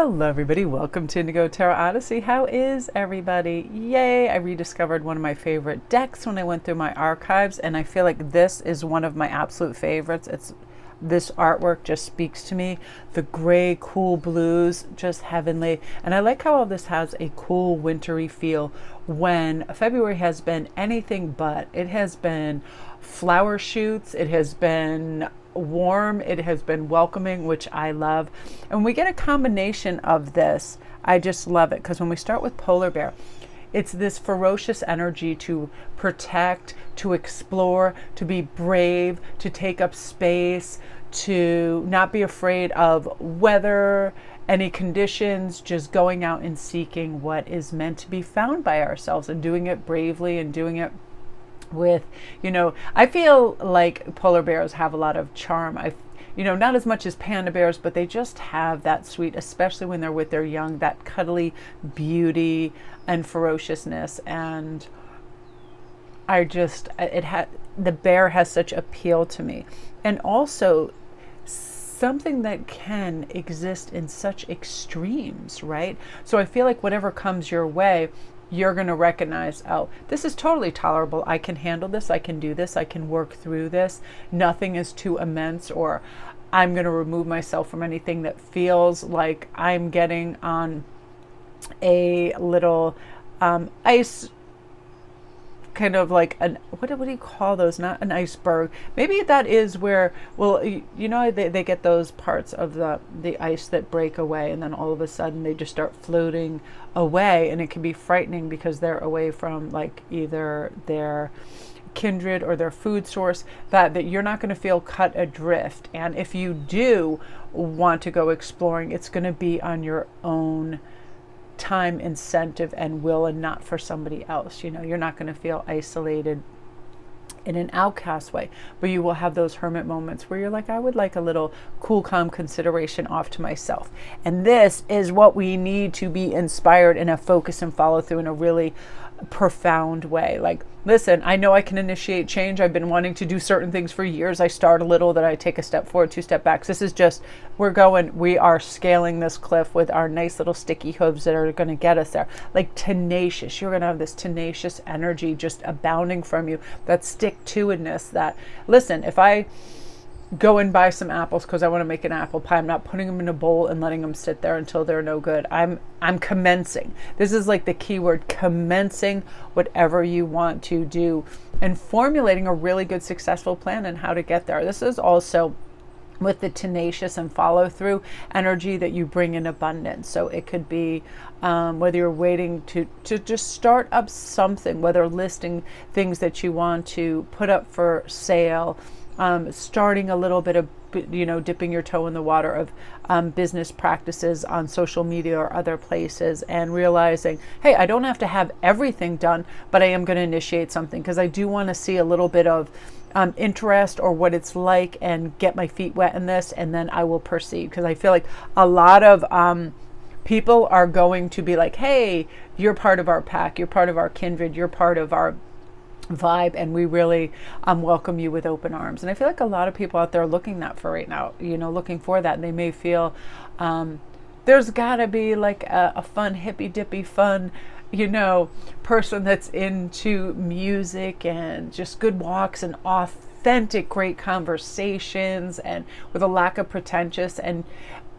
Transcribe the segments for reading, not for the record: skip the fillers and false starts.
Hello everybody, welcome to Indigo Tarot Odyssey. How is everybody? Yay, I rediscovered one of my favorite decks when I went through my archives, and I feel like this is one of my absolute favorites. This artwork just speaks to me. The gray, cool blues, just heavenly. And I like how all this has a cool, wintry feel when February has been anything but. It has been flower shoots, it has been warm, it has been welcoming, which I love. And we get a combination of this. I just love it because when we start with Polar Bear, it's this ferocious energy to protect, to explore, to be brave, to take up space, to not be afraid of weather, any conditions, just going out and seeking what is meant to be found by ourselves and doing it bravely and doing it with, I feel like polar bears have a lot of charm. Not as much as panda bears, but they just have that sweet, especially when they're with their young, that cuddly beauty and ferociousness. And the bear has such appeal to me. And also something that can exist in such extremes, right? So I feel like whatever comes your way, you're going to recognize, oh, this is totally tolerable. I can handle this. I can do this. I can work through this. Nothing is too immense, or I'm going to remove myself from anything that feels like I'm getting on a little ice, kind of like what do you call those? Not an iceberg. Maybe that is where, well, they get those parts of the ice that break away, and then all of a sudden they just start floating away, and it can be frightening because they're away from like either their kindred or their food source, that you're not going to feel cut adrift. And if you do want to go exploring, it's going to be on your own time, incentive, and will, and not for somebody else. You're not going to feel isolated in an outcast way, but you will have those hermit moments where you're like, I would like a little cool, calm consideration off to myself. And this is what we need to be inspired in a focus and follow through in a really profound way. Like, listen, I know I can initiate change. I've been wanting to do certain things for years. I start a little, then I take a step forward, two step backs. This is just, we are scaling this cliff with our nice little sticky hooves that are going to get us there. Like tenacious. You're going to have this tenacious energy just abounding from you, that stick-to-itiveness, that, listen, if I go and buy some apples because I want to make an apple pie, I'm not putting them in a bowl and letting them sit there until they're no good. I'm commencing. This is like the key word, commencing whatever you want to do and formulating a really good, successful plan and how to get there. This is also with the tenacious and follow through energy that you bring in abundance. So it could be whether you're waiting to just start up something, whether listing things that you want to put up for sale, starting a little bit of, dipping your toe in the water of business practices on social media or other places, and realizing, hey, I don't have to have everything done, but I am going to initiate something because I do want to see a little bit of interest or what it's like and get my feet wet in this, and then I will proceed. Because I feel like a lot of people are going to be like, hey, you're part of our pack, you're part of our kindred, you're part of our vibe, and we really welcome you with open arms. And I feel like a lot of people out there are looking that for right now, looking for that. And they may feel there's gotta be like a fun, hippy dippy fun, person that's into music and just good walks and authentic, great conversations, and with a lack of pretentious and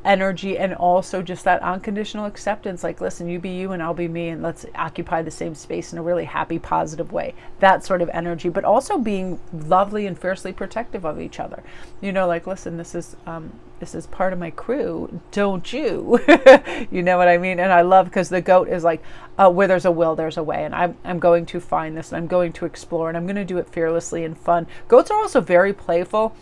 energy, and also just that unconditional acceptance, like, listen, you be you and I'll be me, and let's occupy the same space in a really happy, positive way. That sort of energy, but also being lovely and fiercely protective of each other. Like, listen, this is part of my crew, don't you? You know what I mean? And I love, because the goat is like, where there's a will, there's a way, and I'm going to find this, and I'm going to explore, and I'm going to do it fearlessly and fun. Goats are also very playful.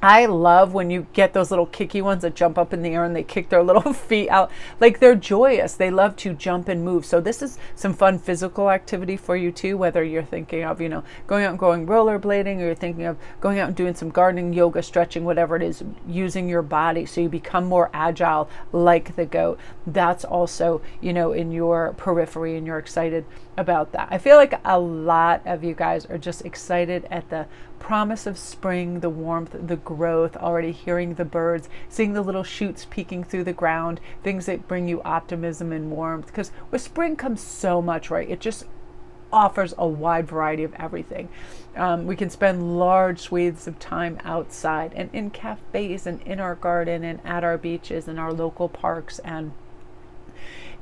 I love when you get those little kicky ones that jump up in the air and they kick their little feet out. Like, they're joyous. They love to jump and move. So this is some fun physical activity for you too, whether you're thinking of, going out and going rollerblading, or you're thinking of going out and doing some gardening, yoga, stretching, whatever it is, using your body so you become more agile like the goat. That's also, in your periphery, and you're excited about that. I feel like a lot of you guys are just excited at the promise of spring, the warmth, the growth, already hearing the birds, seeing the little shoots peeking through the ground, things that bring you optimism and warmth. Because with spring comes so much, right? It just offers a wide variety of everything. We can spend large swathes of time outside and in cafes and in our garden and at our beaches and our local parks, and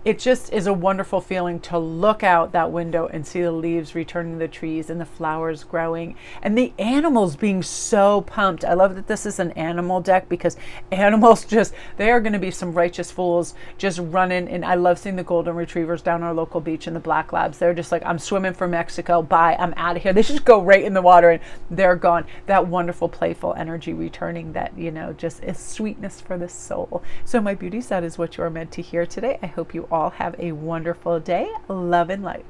it just is a wonderful feeling to look out that window and see the leaves returning to the trees and the flowers growing and the animals being so pumped. I love that this is an animal deck, because animals just, they are going to be some righteous fools just running. And I love seeing the golden retrievers down our local beach and the black labs. They're just like, I'm swimming for Mexico. Bye. I'm out of here. They just go right in the water and they're gone. That wonderful, playful energy returning that, just is sweetness for the soul. So my beauties, that is what you are meant to hear today. I hope you all have a wonderful day. Love and light.